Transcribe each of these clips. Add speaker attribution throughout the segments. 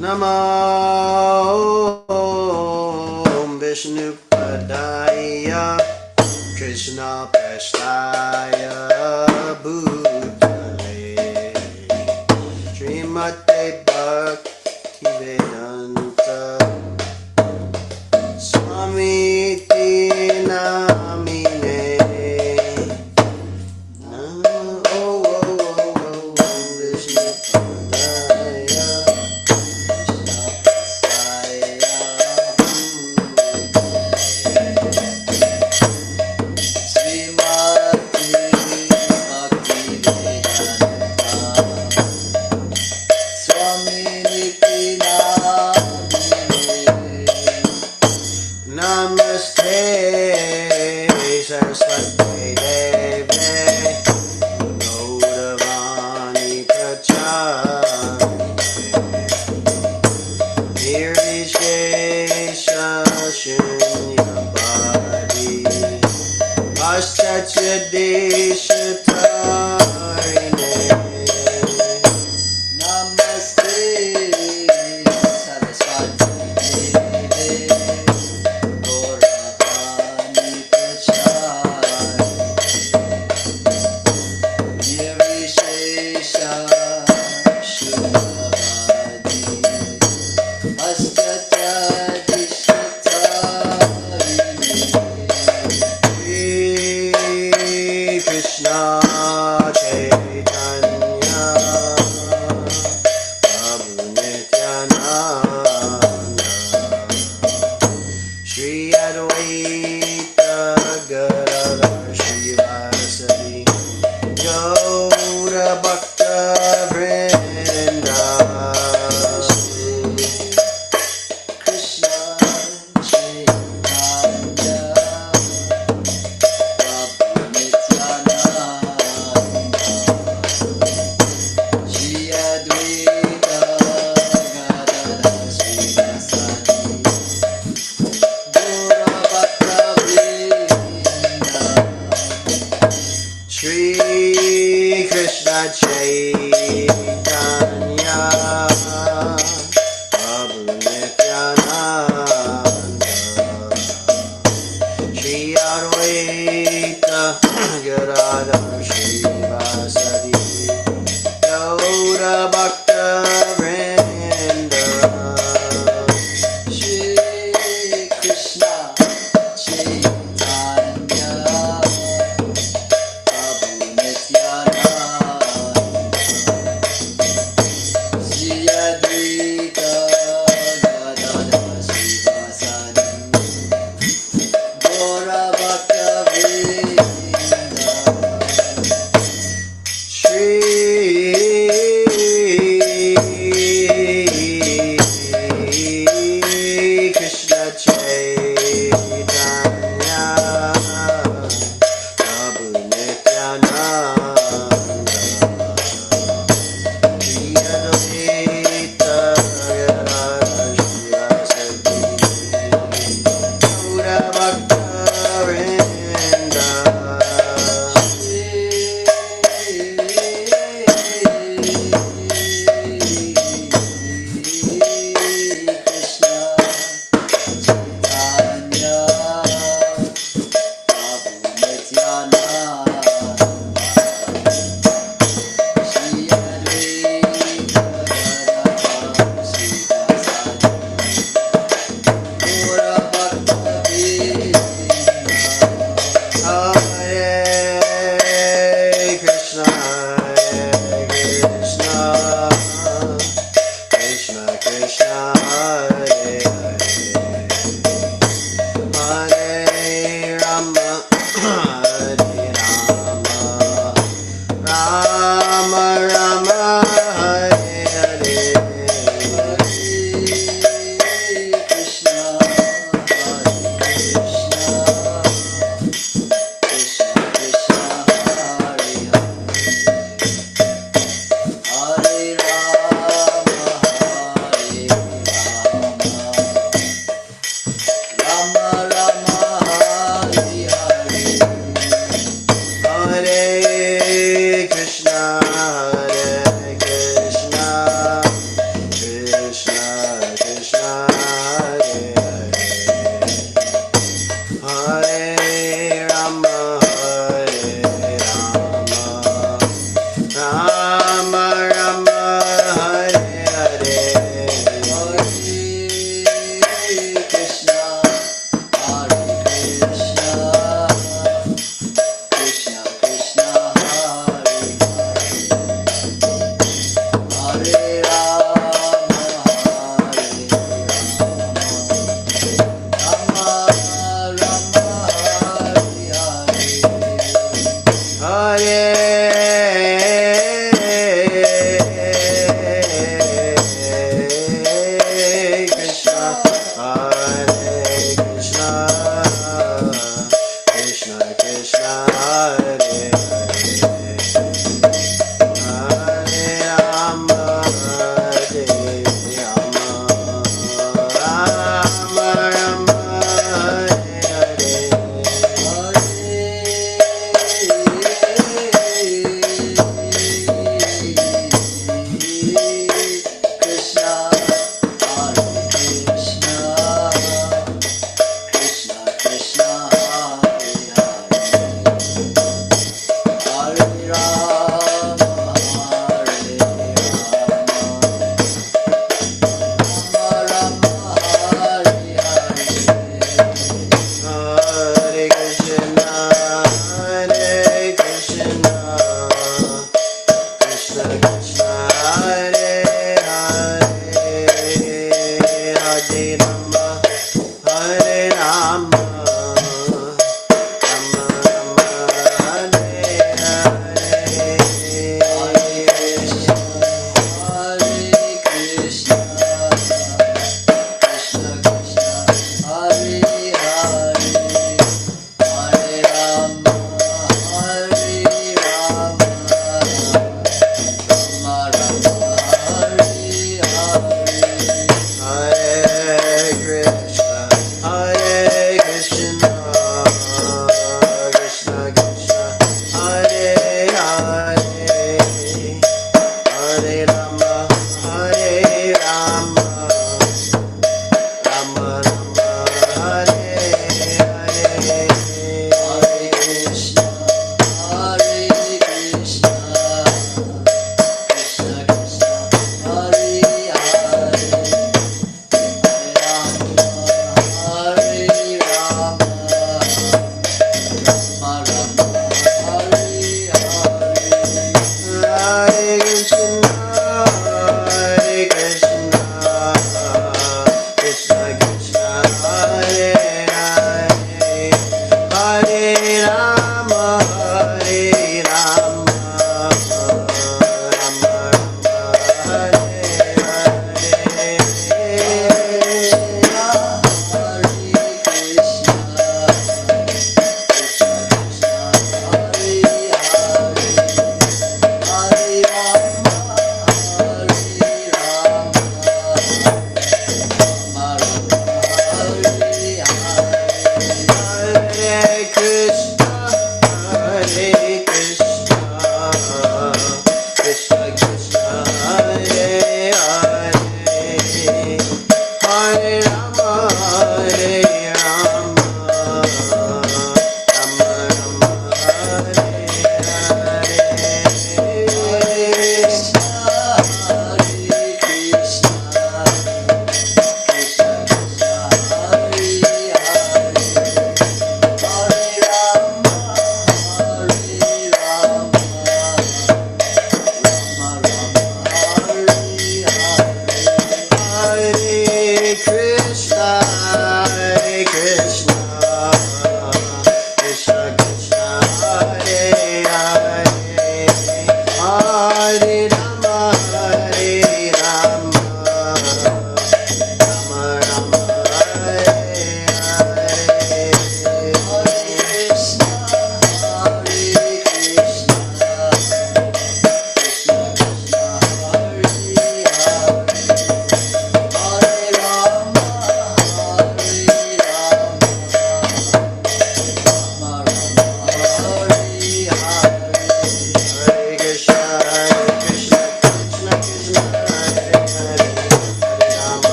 Speaker 1: Namo Vishnupadaya Krishna Prasthaya Bhutale Srimate Bhaktivedanta Swamiti Namine Namo Vishnupadaya Namaste Saraswati Deve Gauravani Pracharine Nirvishesha Shunyavadi Paschatya Deshatarine Namaste Saraswati Deve Gauravani Pracharine Nirvishesha Shunyavadi Paschatya Deshatarine Krishna Chaitanya Prabhu Nityananda Shri Advaita Gadadhar Srivasadi Gaura Bhakta Vrinda Krishna Chaitanya Prabhu Nityananda Shri Advaita Gadadhar Srivasadi Gaura Bhakta Vrinda Shri Krishna Chaitanya Prabhu Nityananda Shri Advaita Gadadhar Srivasadi Gaura Bhakta Vrinda Shri Krishna Chaitanya Prabhu Nityananda Shri Advaita Gadadhar Srivasadi Gaura Bhakta Vrinda Shri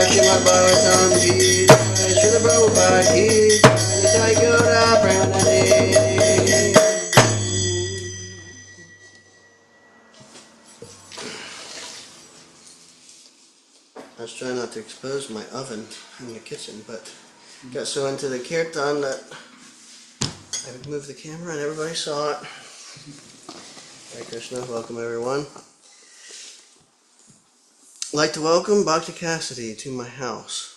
Speaker 1: Srimad Bhagavatam ki jai, Srila Prabhupada ki jai, Jai Gaura Premanande. I was trying not to expose my oven in the kitchen, but got so into the kirtan that I moved the camera and everybody saw it. Hare Krishna, welcome everyone. I'd like to welcome Bhakti Cassidy to my house.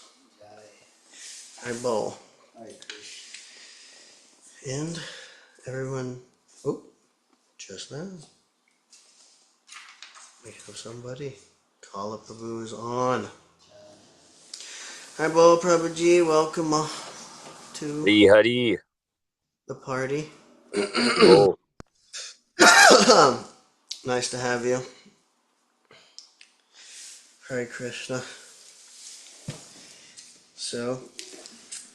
Speaker 1: Hi, Bo. And everyone, oh, just now, we have somebody. Kala Prabhu is on. Hi, Bo Prabhuji, welcome to
Speaker 2: Hari Hari.
Speaker 1: the party.
Speaker 2: Oh,
Speaker 1: Nice to have you. Hare Krishna. So,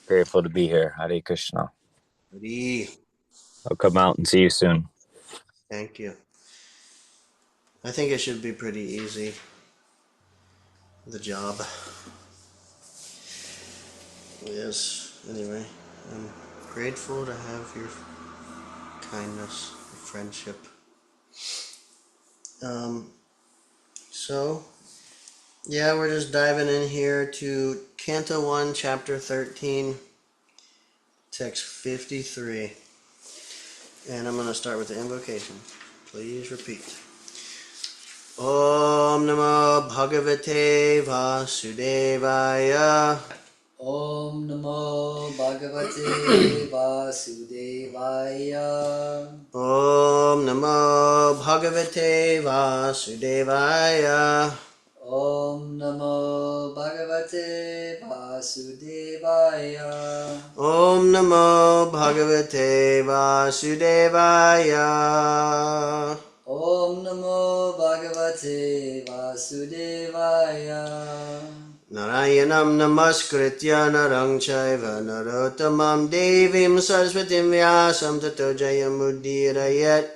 Speaker 2: grateful to be here. Hare Krishna.
Speaker 1: Hari,
Speaker 2: I'll come out and see you soon.
Speaker 1: thank you. I think it should be pretty easy, the job. Yes, anyway, I'm grateful to have your kindness, your friendship. So, yeah, we're just diving in here to Canto 1, Chapter 13, Text 53. And I'm going to start with the invocation. Please repeat. Om Namo Bhagavate Vasudevaya.
Speaker 3: Om Namo Bhagavate Vasudevaya.
Speaker 1: Om Namo Bhagavate Vasudevaya.
Speaker 3: Om Namo Bhagavate Vasudevaya.
Speaker 1: Om Namo Bhagavate Vasudevaya.
Speaker 3: Om Namo Bhagavate Vasudevaya.
Speaker 1: Narayanam Namaskritya Narang Chaiva Narottamam Devim Saraswatim Vyasam Tato Jayamuddirayat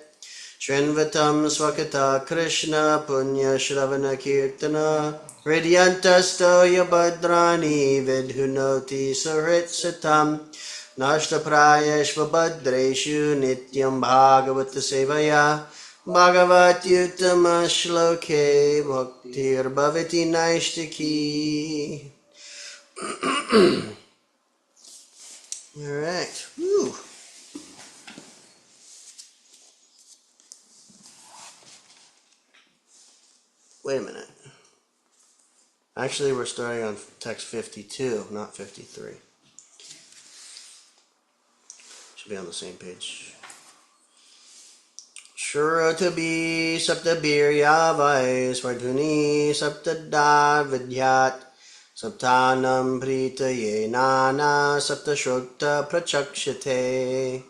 Speaker 1: Shrinvatam Swakata Krishna Punya Shravana Kirtana Hridyantasto Yabhadrani Vidhunoti Saritsatam Nashtaprayeshva Bhadreshu Nityam Bhagavata Sevaya Bhagavati Uttama Shloke Bhaktir Bhavati Naishtaki. Alright. Woo. Wait a minute. Actually, we're starting on text 52, not 53. Should be on the same page. Shrotabhi saptabirya vai svardhuni saptadar vidyat saptanam pritaye nana saptashokta prachakshate.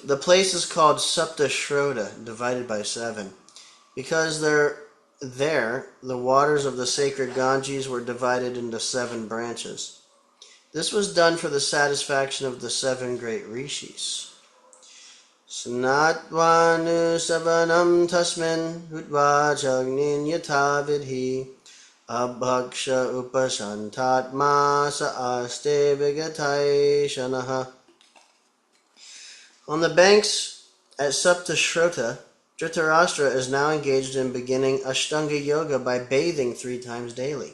Speaker 1: The place is called Saptashrota, divided by 7, because there the waters of the sacred Ganges were divided into 7 branches. This was done for the satisfaction of the 7 great rishis. Snatvanu savanam tasmin udvajagnin yata vidhi abhaksha upasantatma sa aste vigatai shanaha. On the banks at Saptashrota, Dhritarashtra is now engaged in beginning Ashtanga Yoga by bathing 3 times daily,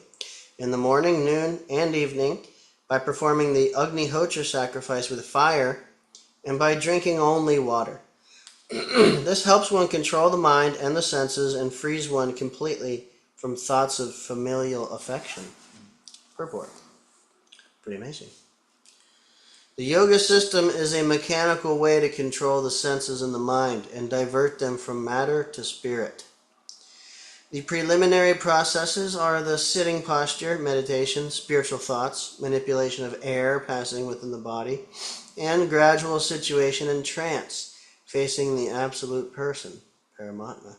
Speaker 1: in the morning, noon, and evening, by performing the Agnihotra sacrifice with fire, and by drinking only water. This helps one control the mind and the senses and frees one completely from thoughts of familial affection. Purport. Pretty amazing. The yoga system is a mechanical way to control the senses and the mind and divert them from matter to spirit. The preliminary processes are the sitting posture, meditation, spiritual thoughts, manipulation of air passing within the body, and gradual situation in trance, facing the absolute person, Paramatma.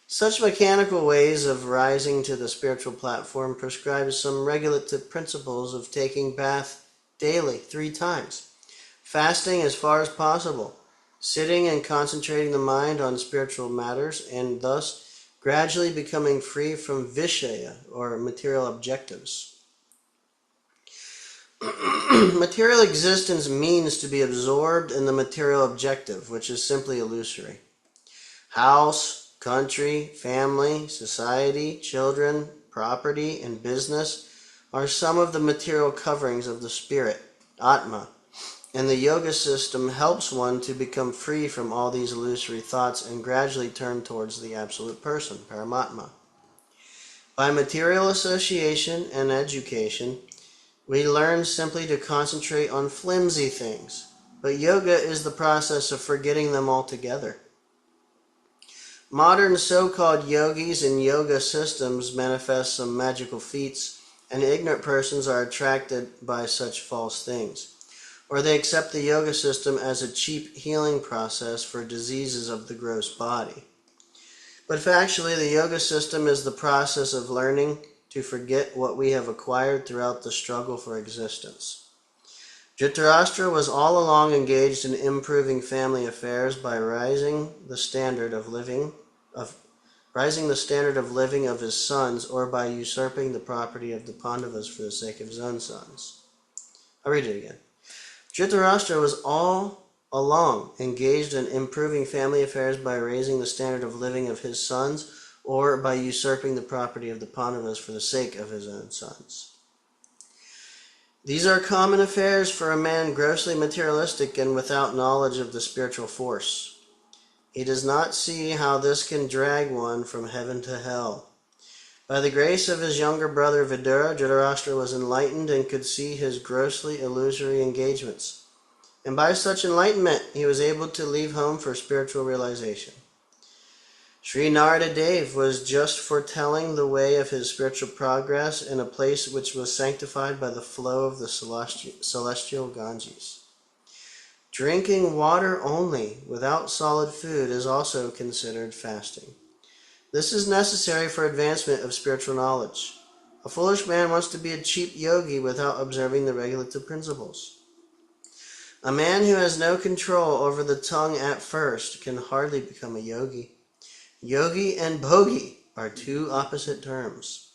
Speaker 1: Such mechanical ways of rising to the spiritual platform prescribe some regulative principles of taking bath daily 3 times, fasting as far as possible, sitting and concentrating the mind on spiritual matters, and thus gradually becoming free from vishaya, or material objectives. Material existence means to be absorbed in the material objective, which is simply illusory. House, country, family, society, children, property, and business are some of the material coverings of the spirit, Atma, and the yoga system helps one to become free from all these illusory thoughts and gradually turn towards the absolute person, Paramatma. By material association and education, we learn simply to concentrate on flimsy things, but yoga is the process of forgetting them altogether. Modern so-called yogis and yoga systems manifest some magical feats, and ignorant persons are attracted by such false things. Or they accept the yoga system as a cheap healing process for diseases of the gross body. But factually, the yoga system is the process of learning to forget what we have acquired throughout the struggle for existence. Dhritarashtra was all along engaged in improving family affairs by rising the standard of living of his sons, or by usurping the property of the Pandavas for the sake of his own sons. I'll read it again. Dhritarashtra was all along engaged in improving family affairs by raising the standard of living of his sons, or by usurping the property of the Pandavas for the sake of his own sons. These are common affairs for a man grossly materialistic and without knowledge of the spiritual force. He does not see how this can drag one from heaven to hell. By the grace of his younger brother Vidura, Dhritarashtra was enlightened and could see his grossly illusory engagements. And by such enlightenment, he was able to leave home for spiritual realization. Sri Narada Dev was just foretelling the way of his spiritual progress in a place which was sanctified by the flow of the celestial Ganges. Drinking water only, without solid food, is also considered fasting. This is necessary for advancement of spiritual knowledge. A foolish man wants to be a cheap yogi without observing the regulative principles. A man who has no control over the tongue at first can hardly become a yogi. Yogi and bhogi are 2 opposite terms.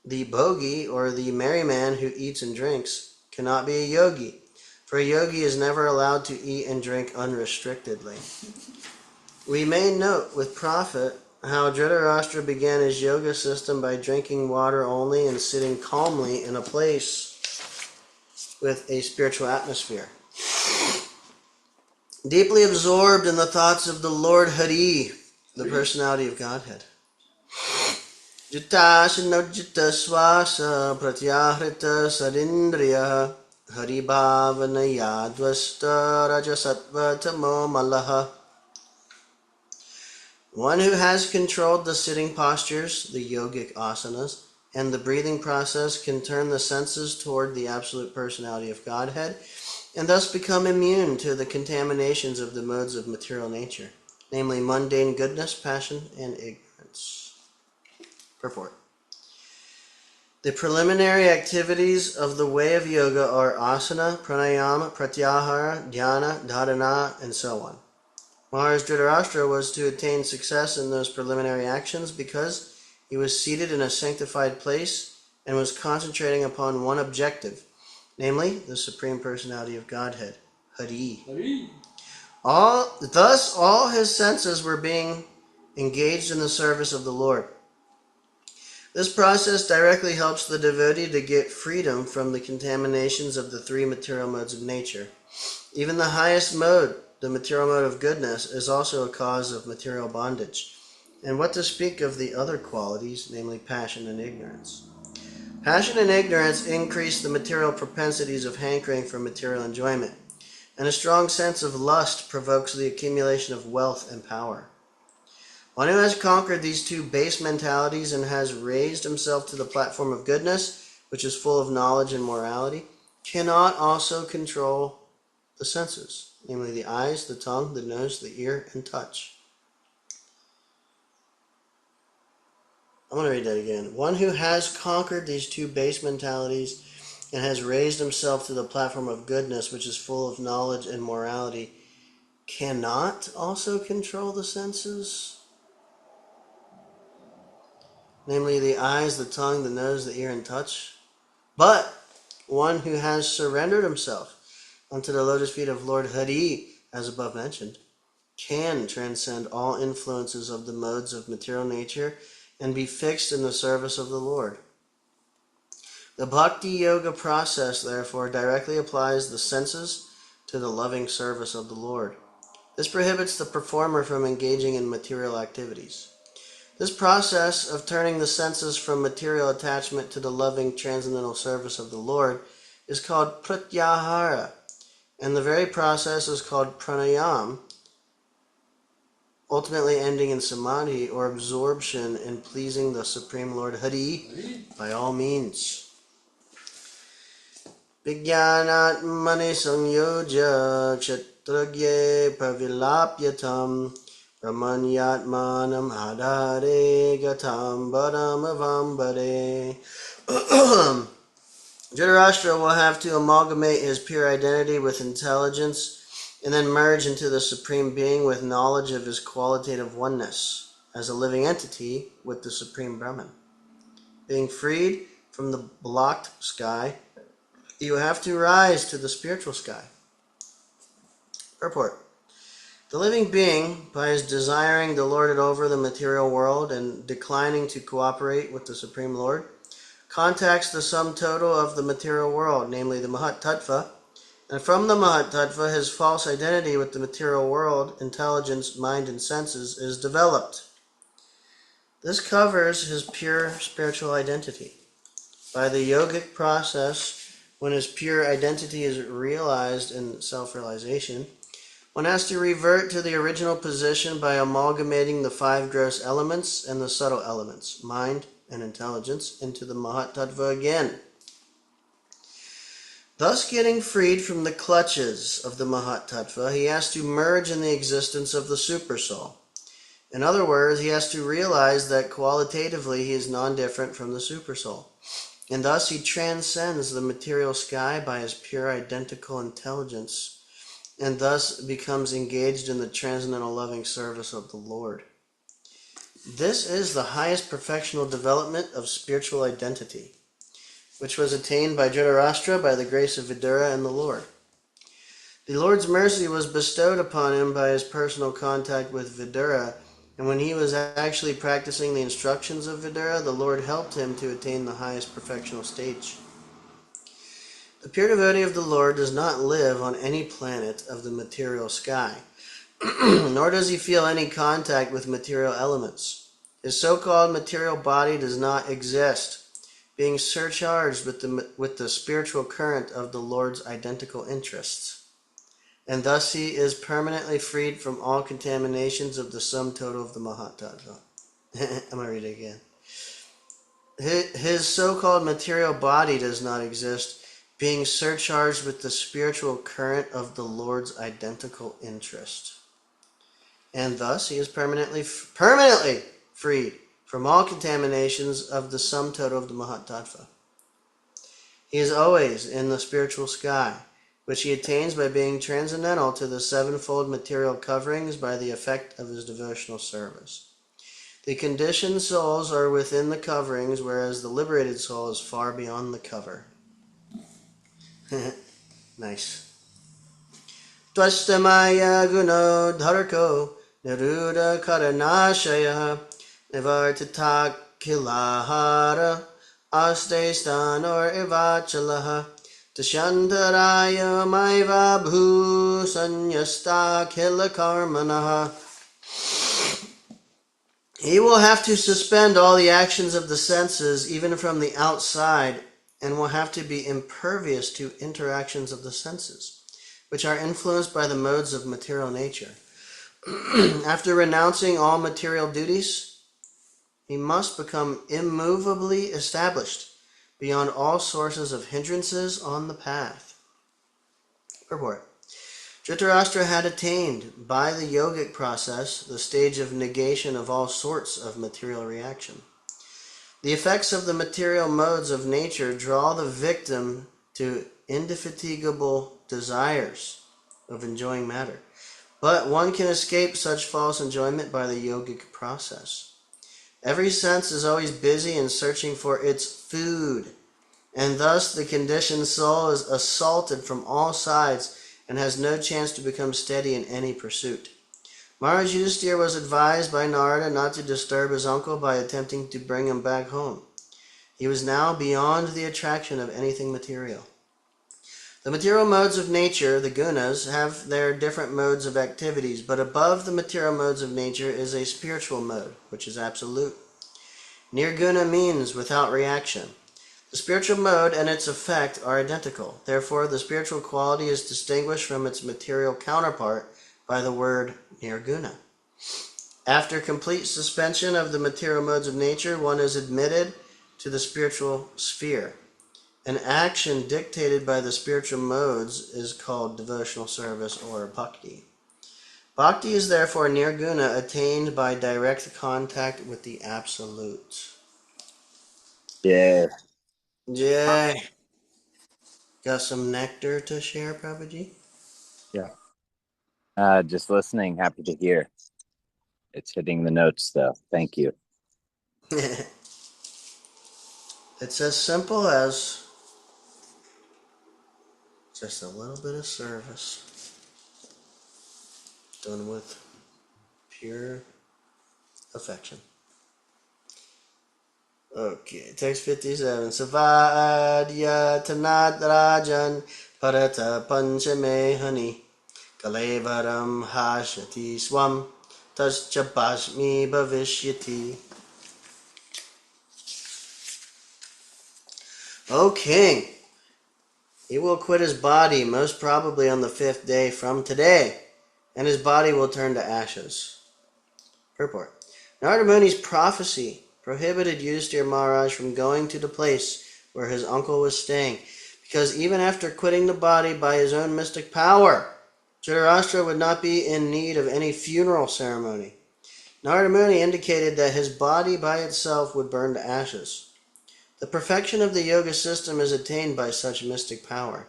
Speaker 1: The bhogi, or the merry man who eats and drinks, cannot be a yogi, for a yogi is never allowed to eat and drink unrestrictedly. We may note with profit how Dhritarashtra began his yoga system by drinking water only and sitting calmly in a place with a spiritual atmosphere, deeply absorbed in the thoughts of the Lord Hari, the personality of Godhead. Jitashinojita swasa pratyahrita sarindriya hari bhavanaya dvasta rajasattva tamo malaha. One who has controlled the sitting postures, the yogic asanas, and the breathing process can turn the senses toward the absolute personality of Godhead and thus become immune to the contaminations of the modes of material nature, namely mundane goodness, passion, and ignorance. Purport. The preliminary activities of the way of yoga are asana, pranayama, pratyahara, dhyana, dharana, and so on. Maharaj Dhritarashtra was to attain success in those preliminary actions because he was seated in a sanctified place and was concentrating upon one objective, namely the Supreme Personality of Godhead, Hari.
Speaker 3: Hari.
Speaker 1: Thus, all his senses were being engaged in the service of the Lord. This process directly helps the devotee to get freedom from the contaminations of the three material modes of nature. Even the highest mode, the material mode of goodness, is also a cause of material bondage. And what to speak of the other qualities, namely passion and ignorance. Passion and ignorance increase the material propensities of hankering for material enjoyment, and a strong sense of lust provokes the accumulation of wealth and power. One who has conquered these two base mentalities and has raised himself to the platform of goodness, which is full of knowledge and morality, cannot also control the senses, namely the eyes, the tongue, the nose, the ear, and touch. I'm going to read that again. One who has conquered these two base mentalities and has raised himself to the platform of goodness, which is full of knowledge and morality, cannot also control the senses, namely the eyes, the tongue, the nose, the ear, and touch. But one who has surrendered himself unto the lotus feet of Lord Hari, as above mentioned, can transcend all influences of the modes of material nature and be fixed in the service of the Lord. The Bhakti Yoga process, therefore, directly applies the senses to the loving service of the Lord. This prohibits the performer from engaging in material activities. This process of turning the senses from material attachment to the loving transcendental service of the Lord is called pratyahara, and the very process is called pranayam, ultimately ending in samadhi or absorption in pleasing the Supreme Lord Hari by all means. Vijnanatmane samyoja kshetragye pravilapyatam Brahmanyatmanam hadare gatam badamavambare. Dhritarashtra will have to amalgamate his pure identity with intelligence and then merge into the Supreme Being with knowledge of his qualitative oneness as a living entity with the Supreme Brahman. Being freed from the blocked sky, you have to rise to the spiritual sky. Purport. The living being, by his desiring to lord it over the material world and declining to cooperate with the Supreme Lord, contacts the sum total of the material world, namely the Mahat Tattva, and from the Mahat Tattva, his false identity with the material world, intelligence, mind, and senses, is developed. This covers his pure spiritual identity. By the yogic process, when his pure identity is realized in self-realization, one has to revert to the original position by amalgamating the five gross elements and the subtle elements, mind and intelligence, into the Mahat Tattva again, thus getting freed from the clutches of the Mahat Tattva. He has to merge in the existence of the Supersoul. In other words, he has to realize that qualitatively he is non-different from the Supersoul, and thus he transcends the material sky by his pure identical intelligence, and thus becomes engaged in the transcendental loving service of the Lord. This is the highest perfectional development of spiritual identity, which was attained by Dhritarashtra by the grace of Vidura and the Lord. The Lord's mercy was bestowed upon him by his personal contact with Vidura, and when he was actually practicing the instructions of Vidura, the Lord helped him to attain the highest perfectional stage. The pure devotee of the Lord does not live on any planet of the material sky, nor does he feel any contact with material elements. His so-called material body does not exist, being surcharged with the spiritual current of the Lord's identical interests. And thus he is permanently freed from all contaminations of the sum total of the Mahat Tattva. I'm going to read it again. His so-called material body does not exist, being surcharged with the spiritual current of the Lord's identical interest. And thus he is permanently freed from all contaminations of the sum total of the Mahat Tattva. He is always in the spiritual sky, which he attains by being transcendental to the sevenfold material coverings by the effect of his devotional service. The conditioned souls are within the coverings, whereas the liberated soul is far beyond the cover. Nice. Tvashtamaya guno dharko niruda karanashaya nivartita kilahara aste stanor ivachalaha tashantaraya maiva bhu sanyasta kilakarmanaha. He will have to suspend all the actions of the senses, even from the outside, and will have to be impervious to interactions of the senses, which are influenced by the modes of material nature. After renouncing all material duties, he must become immovably established beyond all sources of hindrances on the path. Purport. Dhritarashtra had attained, by the yogic process, the stage of negation of all sorts of material reaction. The effects of the material modes of nature draw the victim to indefatigable desires of enjoying matter. But one can escape such false enjoyment by the yogic process. Every sense is always busy in searching for its food, and thus the conditioned soul is assaulted from all sides and has no chance to become steady in any pursuit. Maharaj Yudhisthira was advised by Narada not to disturb his uncle by attempting to bring him back home. He was now beyond the attraction of anything material. The material modes of nature, the gunas, have their different modes of activities, but above the material modes of nature is a spiritual mode, which is absolute. Nirguna means without reaction. The spiritual mode and its effect are identical. Therefore, the spiritual quality is distinguished from its material counterpart by the word nirguna. After complete suspension of the material modes of nature, one is admitted to the spiritual sphere. An action dictated by the spiritual modes is called devotional service or bhakti. Bhakti is therefore nirguna, attained by direct contact with the Absolute.
Speaker 2: Yeah.
Speaker 1: Yay! Got some nectar to share, Prabhuji?
Speaker 2: Yeah. Just listening. Happy to hear. It's hitting the notes, though. Thank you.
Speaker 1: It's as simple as just a little bit of service done with pure affection. Okay, text 57. Savadya tanad rajan parata panchame hani kalevaram hashati swam tascha pasmi bhavishyati. O king, he will quit his body most probably on the 5th day from today, and his body will turn to ashes. Purport. Narada Muni's prophecy prohibited Yudhisthira Maharaj from going to the place where his uncle was staying, because even after quitting the body by his own mystic power, Dhritarashtra would not be in need of any funeral ceremony. Narada Muni indicated that his body by itself would burn to ashes. The perfection of the yoga system is attained by such mystic power.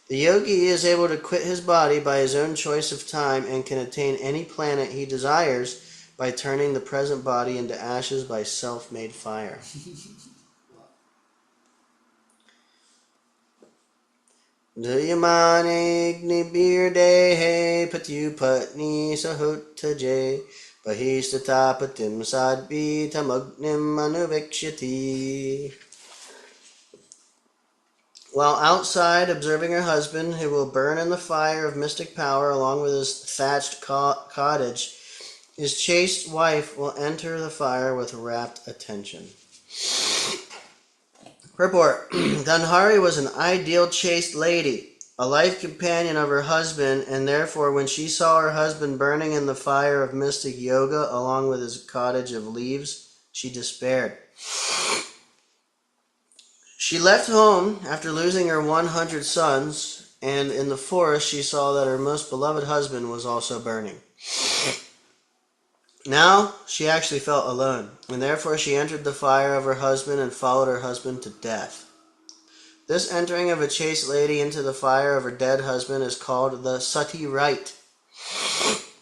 Speaker 1: The yogi is able to quit his body by his own choice of time and can attain any planet he desires by turning the present body into ashes by self-made fire. Duyamane gnibirdehe patyupatni sahotaje bahistatapatim sadbi tamagnim anuvikshati. While outside observing her husband, who will burn in the fire of mystic power along with his thatched cottage, his chaste wife will enter the fire with rapt attention. Purport. Dhanhari was an ideal chaste lady, a life companion of her husband, and therefore when she saw her husband burning in the fire of mystic yoga along with his cottage of leaves, she despaired. She left home after losing her 100 sons, and in the forest she saw that her most beloved husband was also burning. Now she actually felt alone, and therefore she entered the fire of her husband and followed her husband to death. This entering of a chaste lady into the fire of her dead husband is called the sati rite,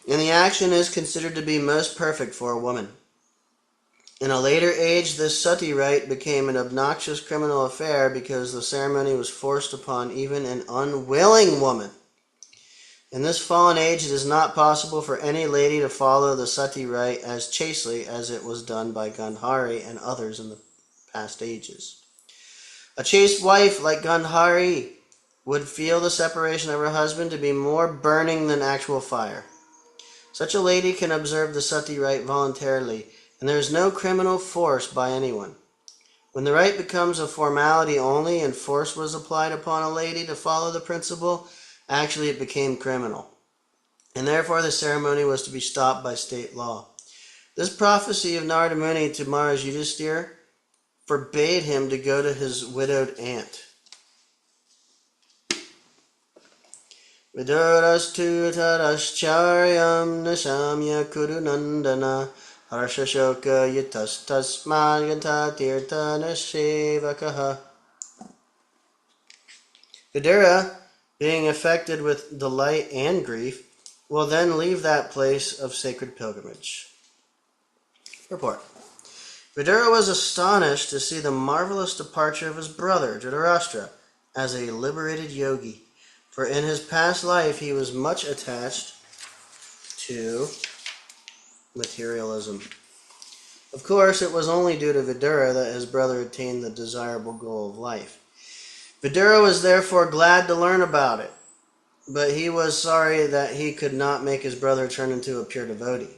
Speaker 1: and the action is considered to be most perfect for a woman. In a later age, this sati rite became an obnoxious criminal affair because the ceremony was forced upon even an unwilling woman. In this fallen age, it is not possible for any lady to follow the sati rite as chastely as it was done by Gandhari and others in the past ages. A chaste wife like Gandhari would feel the separation of her husband to be more burning than actual fire. Such a lady can observe the sati rite voluntarily, and there is no criminal force by anyone. When the rite becomes a formality only and force was applied upon a lady to follow the principle, actually it became criminal, and therefore the ceremony was to be stopped by state law. This prophecy of Narada Muni to Maharaj Yudhisthira forbade him to go to his widowed aunt. Vidurastu tadascharyam nashamya kurunandana harshashoka yatastasmad yata tirtha nashevakaha. Vidura, being affected with delight and grief, will then leave that place of sacred pilgrimage. Report. Vidura was astonished to see the marvelous departure of his brother, Dhritarashtra, as a liberated yogi, for in his past life he was much attached to materialism. Of course, it was only due to Vidura that his brother attained the desirable goal of life. Vidura was therefore glad to learn about it, but he was sorry that he could not make his brother turn into a pure devotee.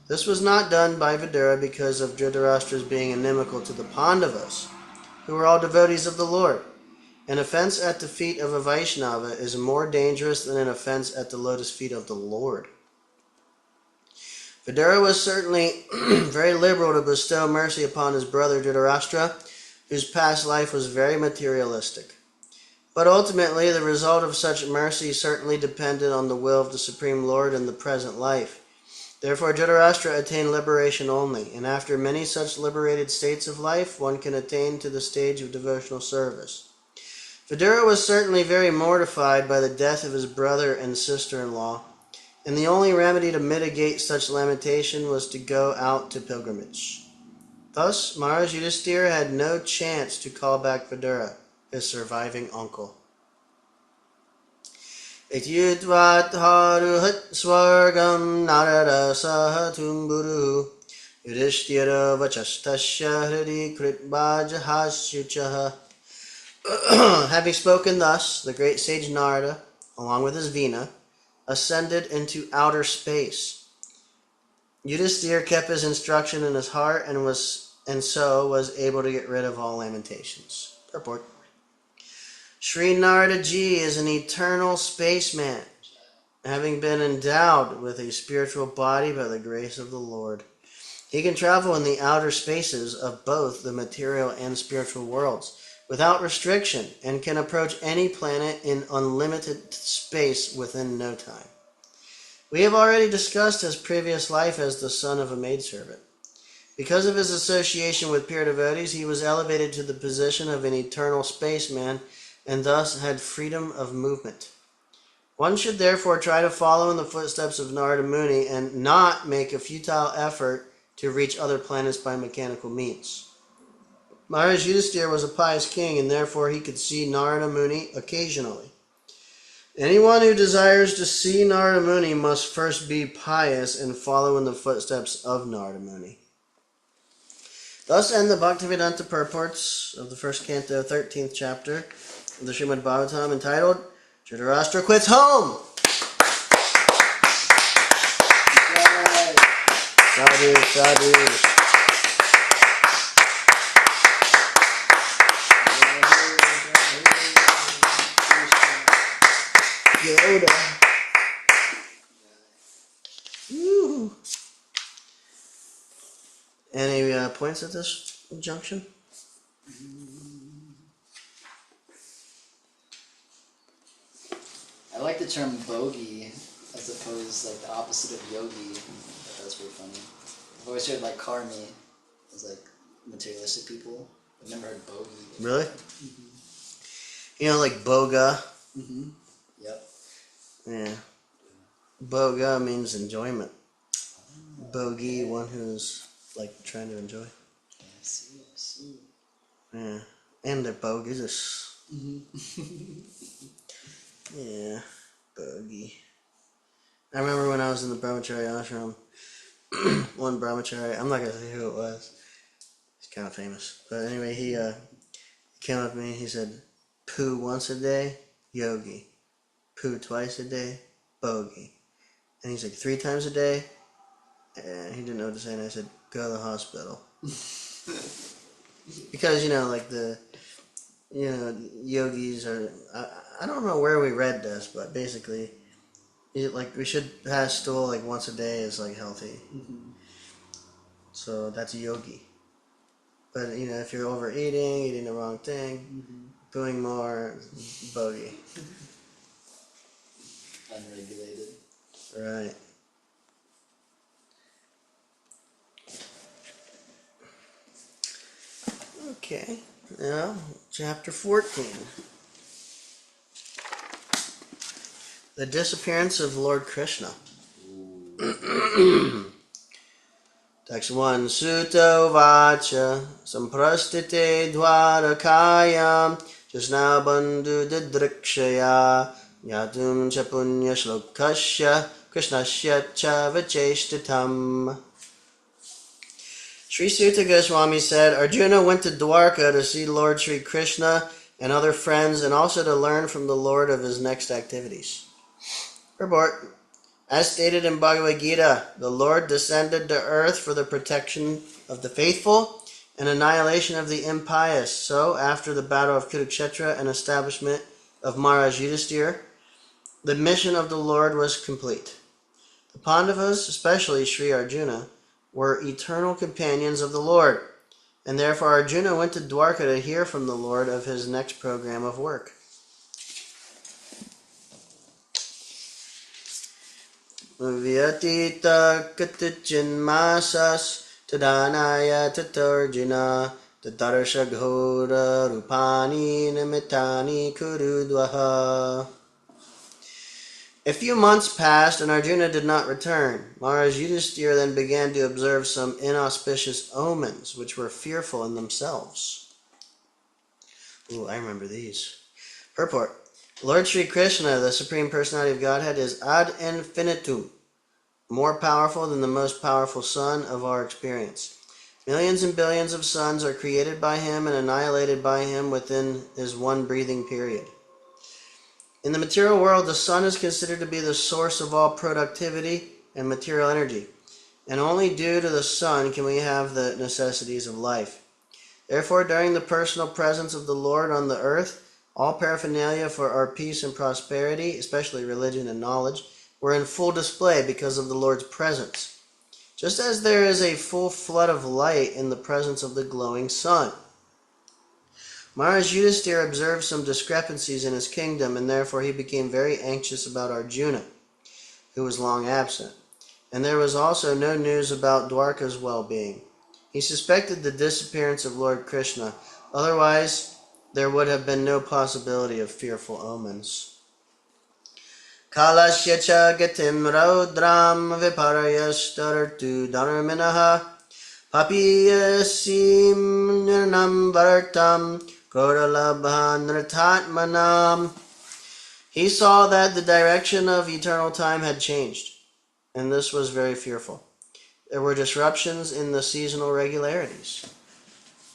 Speaker 1: This was not done by Vidura because of Dhritarashtra's being inimical to the Pandavas, who were all devotees of the Lord. An offense at the feet of a Vaishnava is more dangerous than an offense at the lotus feet of the Lord. Vidura was certainly very liberal to bestow mercy upon his brother Dhritarashtra, whose past life was very materialistic. But ultimately, the result of such mercy certainly depended on the will of the Supreme Lord in the present life. Therefore, Dhritarashtra attained liberation only, and after many such liberated states of life, one can attain to the stage of devotional service. Vidura was certainly very mortified by the death of his brother and sister-in-law, and the only remedy to mitigate such lamentation was to go out to pilgrimage. Thus, Maharaj Yudhisthira had no chance to call back Vidura, his surviving uncle. Ityudvat haruhat swargam narada sahatum buru Yudhisthira vachastasya hridi kritbhajahashuchaha. Having spoken thus, the great sage Narada, along with his Vina, ascended into outer space. Yudhisthira kept his instruction in his heart and so was able to get rid of all lamentations. Purport. Sri Narada Ji is an eternal spaceman, having been endowed with a spiritual body by the grace of the Lord. He can travel in the outer spaces of both the material and spiritual worlds without restriction and can approach any planet in unlimited space within no time. We have already discussed his previous life as the son of a maidservant. Because of his association with pure devotees, he was elevated to the position of an eternal spaceman and thus had freedom of movement. One should therefore try to follow in the footsteps of Narada Muni and not make a futile effort to reach other planets by mechanical means. Maharaj Yudhisthira was a pious king, and therefore he could see Narada Muni occasionally. Anyone who desires to see Narada Muni must first be pious and follow in the footsteps of Narada Muni. Thus end the Bhaktivedanta purports of the first canto, 13th chapter of the Srimad Bhagavatam, entitled Dhritarashtra Quits Home! Sadhu, sadhu. Yoda. Woo. Any points at this junction?
Speaker 3: I like the term bogey as opposed like the opposite of yogi. That's pretty funny. I've always heard like karmi as like materialistic people. I've never heard bogey.
Speaker 1: Really? You know, like boga.
Speaker 3: Mm-hmm. Yep.
Speaker 1: Yeah. Boga means enjoyment.
Speaker 3: Oh,
Speaker 1: Bogey,
Speaker 3: okay.
Speaker 1: one who's like trying to enjoy.
Speaker 3: I see. I see.
Speaker 1: Yeah. And they're bogus.
Speaker 3: Mm-hmm.
Speaker 1: Yeah. Bogey. I remember when I was in the brahmachari ashram, one brahmachari, I'm not going to say who it was. He's kind of famous. But anyway, he came up to me and he said, poo once a day, yogi. Poo twice a day, bogey. And he's like, 3 times a day? And he didn't know what to say. And I said, go to the hospital. Because, like yogis are, I don't know where we read this, but basically, we should pass stool like once a day is like healthy.
Speaker 3: Mm-hmm.
Speaker 1: So that's a yogi. But, if you're overeating, eating the wrong thing,
Speaker 3: Mm-hmm.
Speaker 1: doing more, bogey.
Speaker 3: Unregulated.
Speaker 1: Right. Okay. Now, chapter 14. The disappearance of Lord Krishna. Text 1. Sutta vacha samprastite dwarakayam jasna bandhu didrikshaya yatum cha punya shlokasya krishnasya cha vacheshtitam. Sri Sutta Goswami said, Arjuna went to Dwarka to see Lord Sri Krishna and other friends and also to learn from the Lord of his next activities. Report. As stated in Bhagavad Gita, the Lord descended to earth for the protection of the faithful and annihilation of the impious. So, after the battle of Kurukshetra and establishment of Maharaj Yudhisthira, the mission of the Lord was complete. The Pandavas, especially Sri Arjuna, were eternal companions of the Lord, and therefore Arjuna went to Dwarka to hear from the Lord of his next program of work. Vyatita katachinmasas tadanaya tatarjuna tadarsha ghora rupani nimitani kurudvaha. A few months passed and Arjuna did not return. Maharaj Yudhisthira then began to observe some inauspicious omens which were fearful in themselves. Ooh, I remember these. Purport. Lord Sri Krishna, the Supreme Personality of Godhead, is ad infinitum, more powerful than the most powerful sun of our experience. Millions and billions of suns are created by him and annihilated by him within his one breathing period. In the material world, the sun is considered to be the source of all productivity and material energy, and only due to the sun can we have the necessities of life. Therefore, during the personal presence of the Lord on the earth, all paraphernalia for our peace and prosperity, especially religion and knowledge, were in full display because of the Lord's presence, just as there is a full flood of light in the presence of the glowing sun. Maharaj Yudhisthira observed some discrepancies in his kingdom, and therefore he became very anxious about Arjuna, who was long absent. And there was also no news about Dwarka's well-being. He suspected the disappearance of Lord Krishna, otherwise there would have been no possibility of fearful omens. Kalasya cha gatim raudram viparayastartu dharminaha papiyasim nirnam vartam kodalabhanratatmanam. He saw that the direction of eternal time had changed, and this was very fearful. There were disruptions in the seasonal regularities.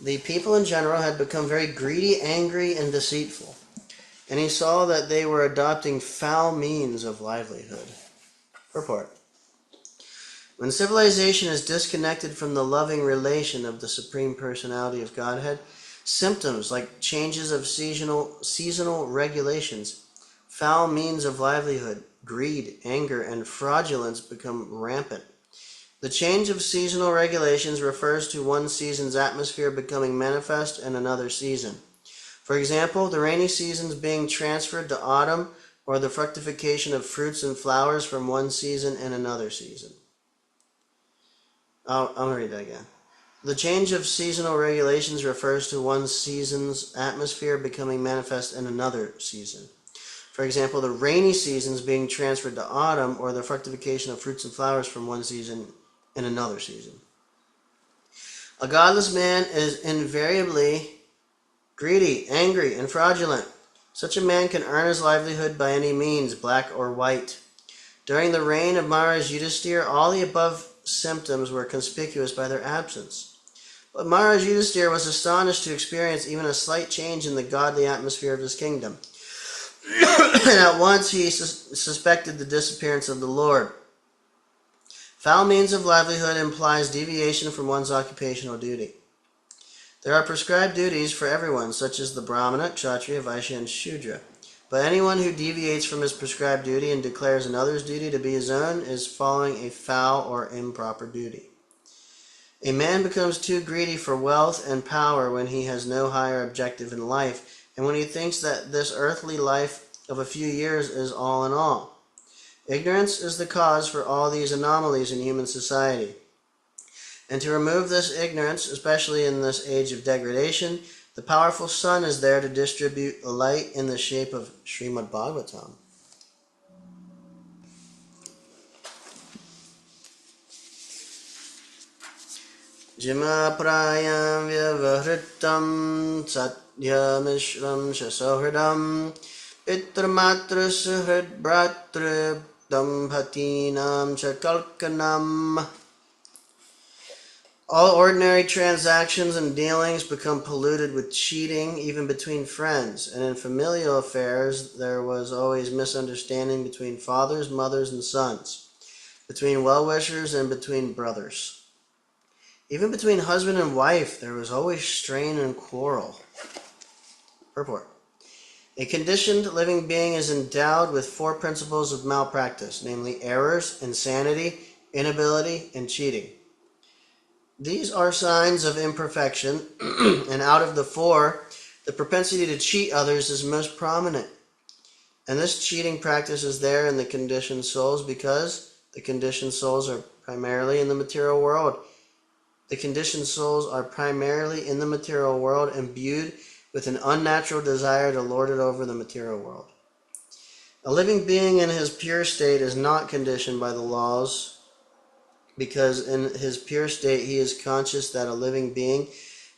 Speaker 1: The people in general had become very greedy, angry, and deceitful, and he saw that they were adopting foul means of livelihood. Purport. When civilization is disconnected from the loving relation of the Supreme Personality of Godhead, symptoms like changes of seasonal regulations, foul means of livelihood, greed, anger, and fraudulence become rampant. The change of seasonal regulations refers to one season's atmosphere becoming manifest in another season. For example, the rainy seasons being transferred to autumn, or the fructification of fruits and flowers from one season in another season. I'm going to read that again. The change of seasonal regulations refers to one season's atmosphere becoming manifest in another season. For example, the rainy seasons being transferred to autumn, or the fructification of fruits and flowers from one season in another season. A godless man is invariably greedy, angry, and fraudulent. Such a man can earn his livelihood by any means, black or white. During the reign of Maharaj Yudhisthira, all the above symptoms were conspicuous by their absence. But Maharaj Yudhisthira was astonished to experience even a slight change in the godly atmosphere of his kingdom. And at once he suspected the disappearance of the Lord. Foul means of livelihood implies deviation from one's occupational duty. There are prescribed duties for everyone, such as the Brahmana, Kshatriya, Vaishya, and Shudra. But anyone who deviates from his prescribed duty and declares another's duty to be his own is following a foul or improper duty. A man becomes too greedy for wealth and power when he has no higher objective in life, and when he thinks that this earthly life of a few years is all in all. Ignorance is the cause for all these anomalies in human society. And to remove this ignorance, especially in this age of degradation, the powerful sun is there to distribute light in the shape of Srimad Bhagavatam. Jima prayam vyavahritam satyamishram shasohridam pitrmatra suhrid bratra damphatinam chakalkanam. All ordinary transactions and dealings become polluted with cheating, even between friends, and in familial affairs there was always misunderstanding between fathers, mothers, and sons, between well-wishers and between brothers. Even between husband and wife there was always strain and quarrel. Purport. A conditioned living being is endowed with four principles of malpractice, namely errors, insanity, inability, and cheating. These are signs of imperfection, and out of the four, the propensity to cheat others is most prominent. And this cheating practice is there in the conditioned souls because the conditioned souls are primarily in the material world. The conditioned souls are primarily in the material world, imbued with an unnatural desire to lord it over the material world. A living being in his pure state is not conditioned by the laws, because in his pure state he is conscious that a living being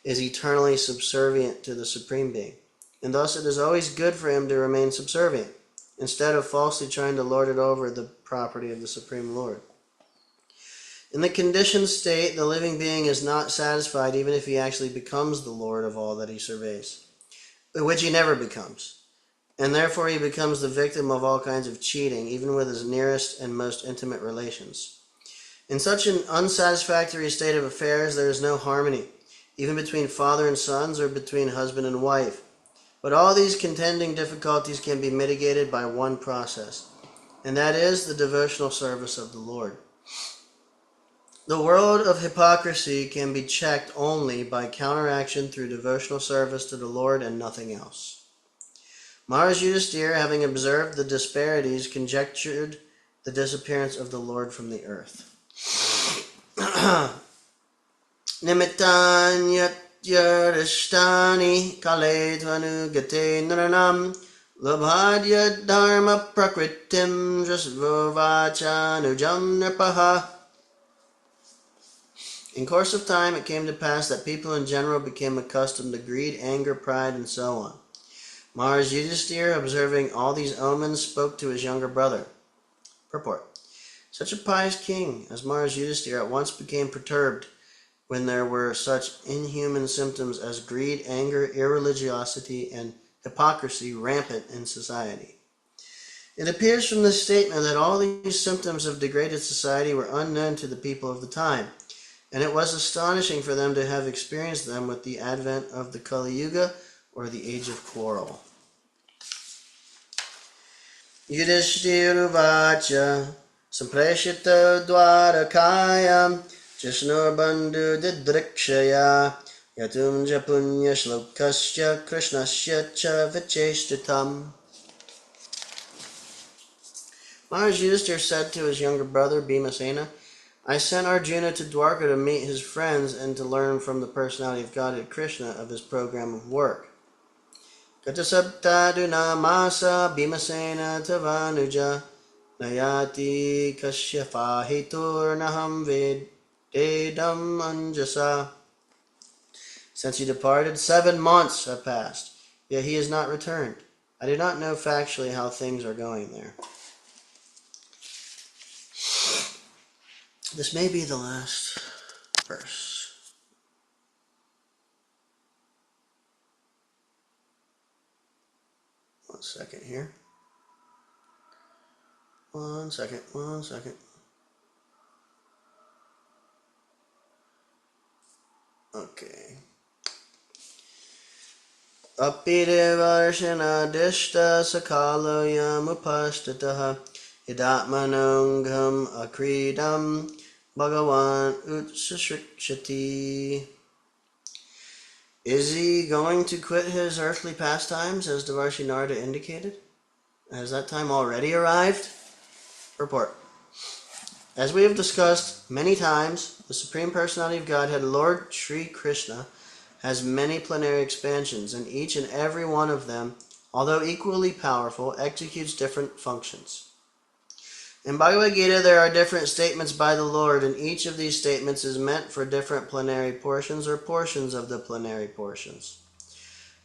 Speaker 1: is eternally subservient to the Supreme Being, and thus it is always good for him to remain subservient, instead of falsely trying to lord it over the property of the Supreme Lord. In the conditioned state, the living being is not satisfied even if he actually becomes the Lord of all that he surveys, which he never becomes, and therefore he becomes the victim of all kinds of cheating, even with his nearest and most intimate relations. In such an unsatisfactory state of affairs, there is no harmony, even between father and sons or between husband and wife. But all these contending difficulties can be mitigated by one process, and that is the devotional service of the Lord. The world of hypocrisy can be checked only by counteraction through devotional service to the Lord and nothing else. Maharaj Yudhisthira, having observed the disparities, conjectured the disappearance of the Lord from the earth. Nimittan yatyarashtani kale dvanugate naranam labhadya dharma prakritim jasvovachanujam nirpaha. In course of time it came to pass that people in general became accustomed to greed, anger, pride, and so on. Maharaj Yudhisthira, observing all these omens, spoke to his younger brother. Purport. Such a pious king as Maharaj Yudhisthira at once became perturbed when there were such inhuman symptoms as greed, anger, irreligiosity, and hypocrisy rampant in society. It appears from this statement that all these symptoms of degraded society were unknown to the people of the time, and it was astonishing for them to have experienced them with the advent of the Kali Yuga, or the age of quarrel. Yudhishthira Sampreshita Dwarakaya Jishnur Bandhu Didrikshaya Yatum Japunya Shlokasya Krishnasya Cha Vicheshtitam. Maharaj Yudhisthira said to his younger brother Bhimasena, I sent Arjuna to Dwarka to meet his friends and to learn from the personality of Godhead Krishna of his program of work. Gatasabtaduna masa bhimasena tavanuja nayati kashyafa hiturnaham vededam anjasa. Since he departed, 7 months have passed, yet he has not returned. I do not know factually how things are going there. This may be the last verse. One second here. One second. Okay. Apidevarshana sakaloyam upashtataha idatmanongam akridam bhagavan utsashrikshati. Is he going to quit his earthly pastimes as Devarshi Narada indicated? Has that time already arrived? Report. As we have discussed many times, the Supreme Personality of Godhead, Lord Sri Krishna, has many plenary expansions, and each and every one of them, although equally powerful, executes different functions. In Bhagavad Gita, there are different statements by the Lord, and each of these statements is meant for different plenary portions or portions of the plenary portions.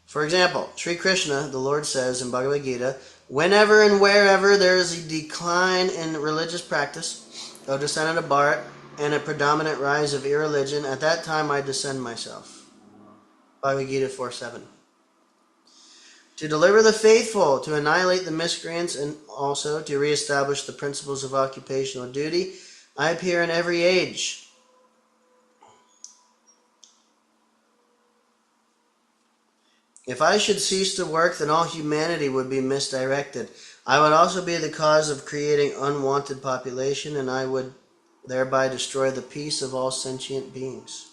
Speaker 1: For example, Sri Krishna, the Lord says in Bhagavad Gita, whenever and wherever there is a decline in religious practice, O descendant of Bharat, and a predominant rise of irreligion, at that time I descend myself. Bhagavad Gita 4:7. To deliver the faithful, to annihilate the miscreants, and also to reestablish the principles of occupational duty, I appear in every age. If I should cease to work, then all humanity would be misdirected. I would also be the cause of creating unwanted population, and I would thereby destroy the peace of all sentient beings.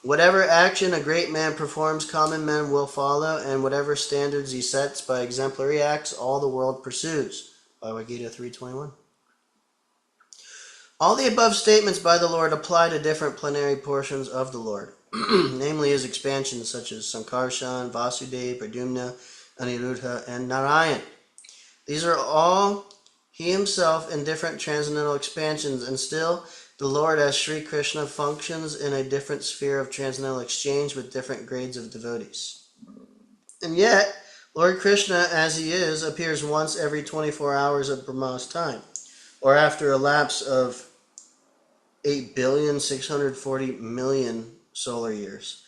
Speaker 1: Whatever action a great man performs, common men will follow, and whatever standards he sets by exemplary acts, all the world pursues. Bhagavad Gita 3:21. All the above statements by the Lord apply to different plenary portions of the Lord, namely his expansions such as Sankarshan, Vasudeva, Pradyumna, Aniruddha, and Narayan. These are all he himself in different transcendental expansions, and still the Lord as Sri Krishna functions in a different sphere of transcendental exchange with different grades of devotees. And yet, Lord Krishna, as he is, appears once every 24 hours of Brahma's time, or after a lapse of 8,640,000,000 solar years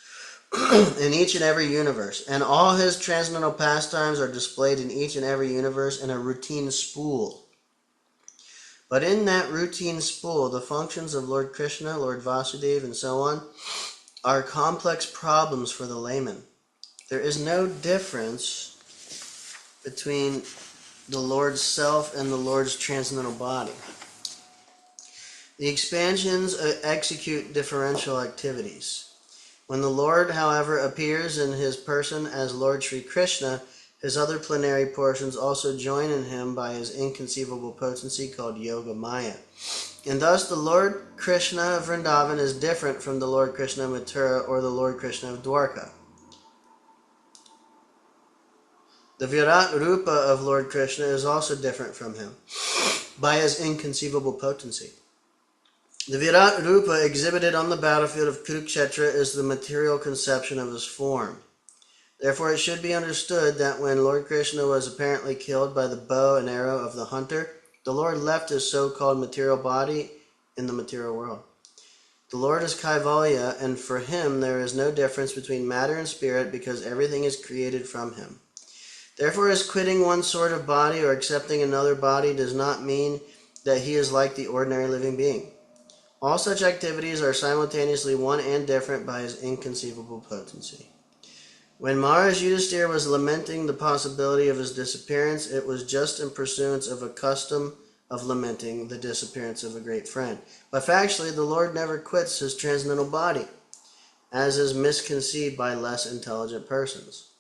Speaker 1: in each and every universe. And all his transcendental pastimes are displayed in each and every universe in a routine spool. But in that routine spool, the functions of Lord Krishna, Lord Vasudeva, and so on are complex problems for the layman. There is no difference between the Lord's self and the Lord's transcendental body. The expansions execute differential activities. When the Lord, however, appears in his person as Lord Sri Krishna, his other plenary portions also join in him by his inconceivable potency called Yoga Maya. And thus the Lord Krishna of Vrindavan is different from the Lord Krishna of Mathura or the Lord Krishna of Dwarka. The Virat Rupa of Lord Krishna is also different from him by his inconceivable potency. The Virat Rupa exhibited on the battlefield of Kurukshetra is the material conception of his form. Therefore, it should be understood that when Lord Krishna was apparently killed by the bow and arrow of the hunter, the Lord left his so-called material body in the material world. The Lord is Kaivalya, and for him there is no difference between matter and spirit because everything is created from him. Therefore, his quitting one sort of body or accepting another body does not mean that he is like the ordinary living being. All such activities are simultaneously one and different by his inconceivable potency. When Maharaj Yudhisthira was lamenting the possibility of his disappearance, it was just in pursuance of a custom of lamenting the disappearance of a great friend. But factually, the Lord never quits his transcendental body, as is misconceived by less intelligent persons.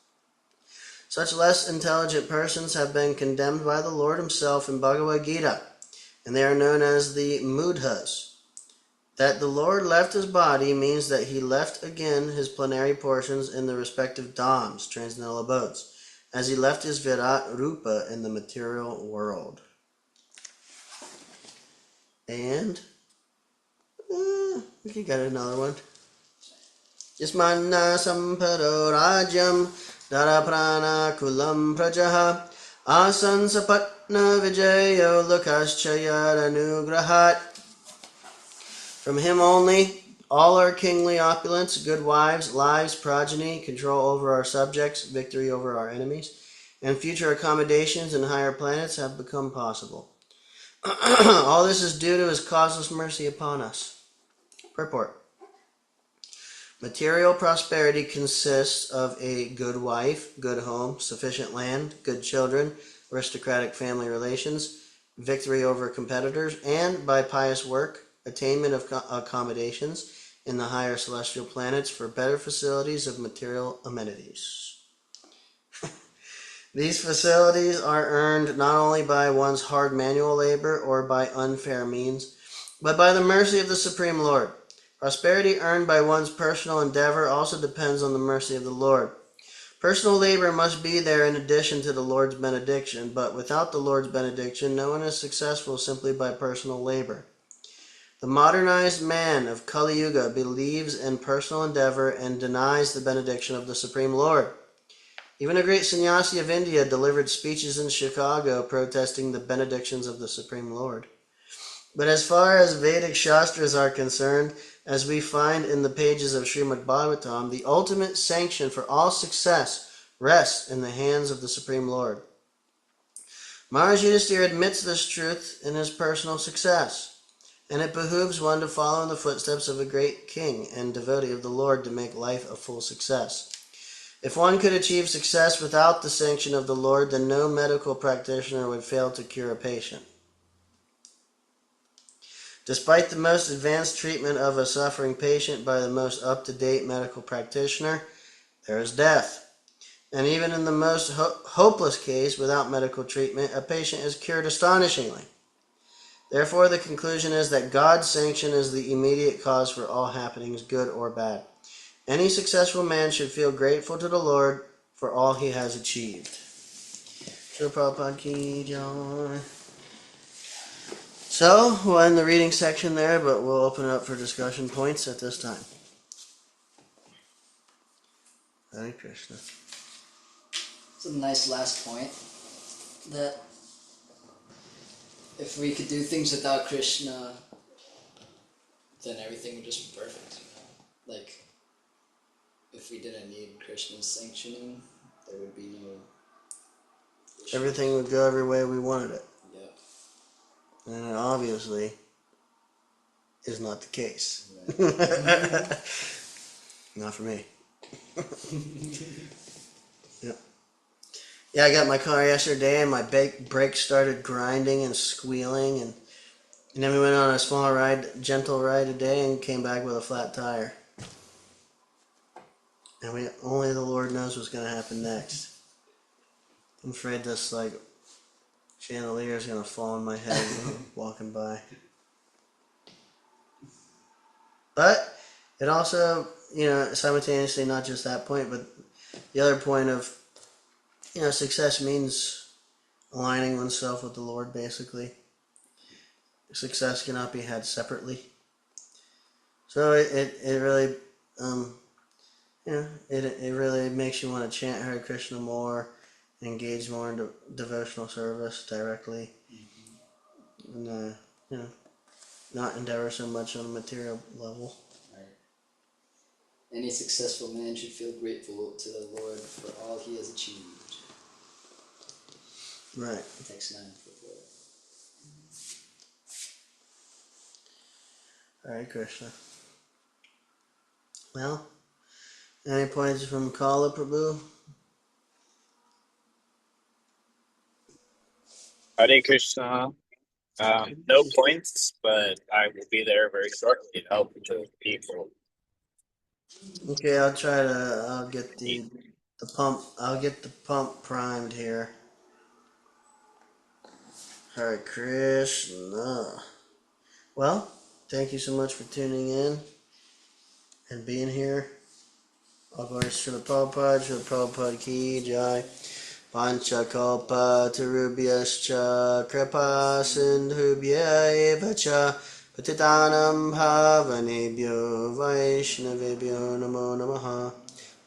Speaker 1: Such less intelligent persons have been condemned by the Lord himself in Bhagavad Gita, and they are known as the Mudhas. That the Lord left his body means that he left again his plenary portions in the respective dhams, transcendental abodes, as he left his Virat Rupa in the material world. And we got another one. Yasmanna sampado rajyam daraprana kulam prajaha asansapatna vijayo lukaschayaranugrahat. From him only, all our kingly opulence, good wives, lives, progeny, control over our subjects, victory over our enemies, and future accommodations in higher planets have become possible. All this is due to his causeless mercy upon us. Purport. Material prosperity consists of a good wife, good home, sufficient land, good children, aristocratic family relations, victory over competitors, and, by pious work, attainment of accommodations in the higher celestial planets for better facilities of material amenities. These facilities are earned not only by one's hard manual labor or by unfair means, but by the mercy of the Supreme Lord. Prosperity earned by one's personal endeavor also depends on the mercy of the Lord. Personal labor must be there in addition to the Lord's benediction, but without the Lord's benediction, no one is successful simply by personal labor. The modernized man of Kali Yuga believes in personal endeavor and denies the benediction of the Supreme Lord. Even a great sannyasi of India delivered speeches in Chicago protesting the benedictions of the Supreme Lord. But as far as Vedic Shastras are concerned, as we find in the pages of Srimad Bhagavatam, the ultimate sanction for all success rests in the hands of the Supreme Lord. Maharaj Yudhisthira admits this truth in his personal success, and it behooves one to follow in the footsteps of a great king and devotee of the Lord to make life a full success. If one could achieve success without the sanction of the Lord, then no medical practitioner would fail to cure a patient. Despite the most advanced treatment of a suffering patient by the most up-to-date medical practitioner, there is death. And even in the most hopeless case, without medical treatment, a patient is cured astonishingly. Therefore, the conclusion is that God's sanction is the immediate cause for all happenings, good or bad. Any successful man should feel grateful to the Lord for all he has achieved. Srila Prabhupada Ki Jai. So, we'll end the reading section there, but we'll open it up for discussion points at this time. Hare Krishna.
Speaker 3: It's a nice last point, that if we could do things without Krishna, then everything would just be perfect, you know? Like, if we didn't need Krishna's sanctioning, there would be no issues.
Speaker 1: Everything would go every way we wanted it.
Speaker 3: Yep.
Speaker 1: And it obviously is not the case.
Speaker 3: Right.
Speaker 1: Not for me. Yep. Yeah, I got my car yesterday and my brakes started grinding and squealing, and then we went on a small ride, gentle ride today, and came back with a flat tire. And only the Lord knows what's going to happen next. I'm afraid this chandelier is going to fall on my head walking by. But it also, simultaneously, not just that point, but the other point of, success means aligning oneself with the Lord, basically. Success cannot be had separately. So it really, it really makes you want to chant Hare Krishna more, engage more in devotional service directly, and, not endeavor so much on a material level.
Speaker 3: Right. Any successful man should feel grateful to the Lord for all he has achieved.
Speaker 1: Right.
Speaker 3: Text 9 for
Speaker 1: Hare Krishna. Well, any points from Kala Prabhu?
Speaker 2: Hare Krishna. No points, but I will be there very shortly to help the people.
Speaker 1: Okay, I'll get I'll get the pump primed here. Hare Krishna. Well, thank you so much for tuning in and being here. All glories to the Prabhupada ki jai. Panchakalpa tarubhyascha kripa sindhubhya eva cha patitanam bhavanebhyo vaishnavebhyo namo namaha.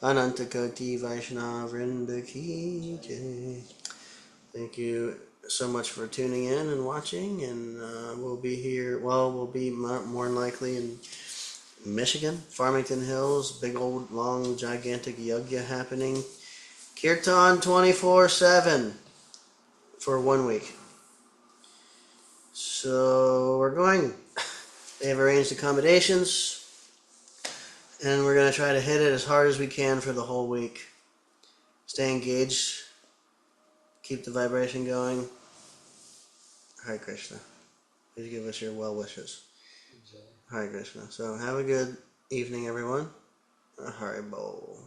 Speaker 1: Anantakoti Vaishnava Vrinda ki jai. Thank you so much for tuning in and watching, and we'll be here, well, we'll be more than likely in Michigan, Farmington Hills, big old long gigantic yajna happening. Kirtan 24/7 for 1 week. So we're going. They have arranged accommodations, and we're going to try to hit it as hard as we can for the whole week. Stay engaged. Keep the vibration going. Hare Krishna. Please give us your well wishes. Hare Krishna. So have a good evening, everyone. Hare Bol.